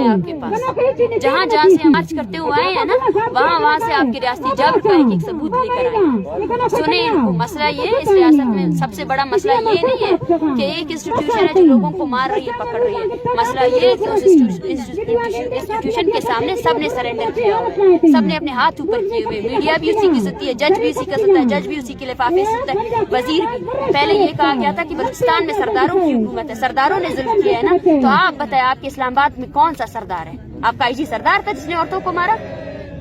है आपके पास, जहाँ जहाँ से मार्च करते हुए आए हैं ना, वहाँ से आपके रियासती जबर का एक सबूत लेकर आए। सुने इनको, मसला ये इस रियासत में सबसे बड़ा मसला ये नहीं है कि एक इंस्टीट्यूशन है जो लोगों को मार रही है, पकड़ रही है। मसला ये है कि उस इंस्टीट्यूशन के सामने सबने सरेंडर किया हुआ है, सबने अपने हाथ ऊपर किए हुए। मीडिया भी उसी की सत्ती है, जज भी उसी का सत्ता है, जज भी उसी के लिफाफे से है, वजीर भी। पहले ये कहा गया था कि बलूचिस्तान में सरदारों की हुकूमत है, सरदारों ने जुल्म किया है ना, तो आप बताएं आपके इस्लामाबाद में कौन सा सरदार है? आपका आईजी सरदार था जिसने औरतों को मारा?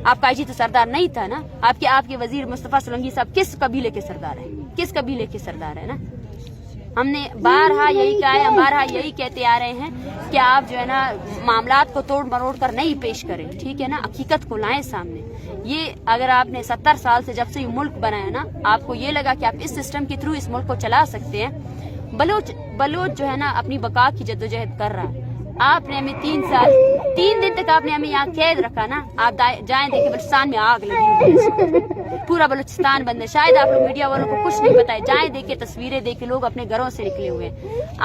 आपका आईजी तो सरदार नहीं था ना। आपके वजीर मुस्तफा सोलंकी साहब किस कबीले के सरदार है? किस कबीले के सरदार है ना? हमने बारहा यही कहा है, हम बारहा यही कहते आ रहे हैं कि आप जो है ना मामलात को तोड़ मरोड़ कर नहीं पेश करें, ठीक है ना, हकीकत को लाएं सामने। ये अगर आपने 70 साल से जब से ये मुल्क बना है ना, आपको ये लगा कि आप इस सिस्टम के थ्रू इस मुल्क को चला सकते हैं। बलोच जो है ना अपनी बका की जद्दोजहद कर रहा है। आपने हमें 3 दिन तक आपने हमें यहाँ कैद रखा ना। आप जाएं देखें बलूचिस्तान में आग लगी हुई है, पूरा बलूचिस्तान बंद है। शायद आप लोग मीडिया वालों को कुछ नहीं बताए, जाएं देखे तस्वीरें देखे, लोग अपने घरों से निकले हुए हैं।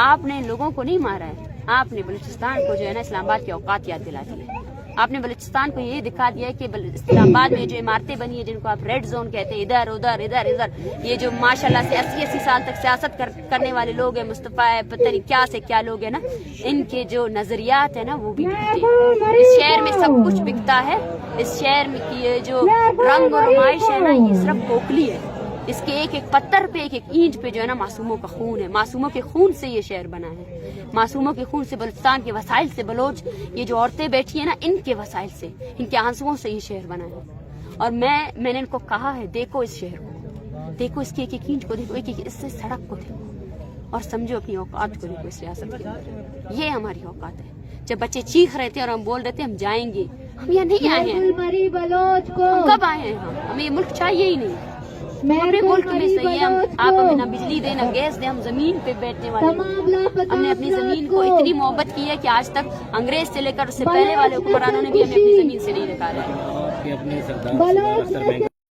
आपने लोगों को नहीं मारा है, आपने बलूचिस्तान को जो है ना इस्लामाबाद की औकात याद दिला दी है। आपने बलूचिस्तान को ये दिखा दिया है कि इस्लामाबाद में जो इमारतें बनी है जिनको आप रेड जोन कहते हैं, इधर उधर इधर इधर, ये जो माशाल्लाह से 80 साल तक सियासत करने वाले लोग हैं, मुस्तफा है, पता नहीं क्या से क्या लोग हैं ना, इनके जो नजरियात है ना वो भी बिकते हैं। इस शहर में सब कुछ बिकता है। इस शहर में की ये जो रंग और नुमाइश है ना, ये सिर्फ खोखली है। इसके एक एक पत्थर पे, एक एक ईंट पे जो है ना मासूमों का खून है। मासूमों के खून से ये शहर बना है, मासूमों के खून से, बलूचिस्तान के वसाइल से, बलोच ये जो औरतें बैठी है ना, इनके वसाइल से, इनके आंसुओं से ये शहर बना है। और मैंने इनको कहा है, देखो इस शहर को, देखो इसकी एक एक ईंट को देखो, एक एक इससे सड़क को देखो और समझो अपनी औकात को देखो। इस रियासत के अंदर ये हमारी औकात है। जब बच्चे चीख रहे थे और हम बोल रहे थे हम जाएंगे, हम यहाँ नहीं आए हैं। हम कब आए हैं? हमें ये मुल्क चाहिए ही नहीं। अपने मुल्क में सही है, आप हमें ना बिजली दे ना गैस दे, हम जमीन पे बैठने वाले। हमने अपनी जमीन को इतनी मोहब्बत की है कि आज तक अंग्रेज से लेकर उससे पहले वाले हुक्मरानों ने भी हमें अपनी जमीन से नहीं निकाला है।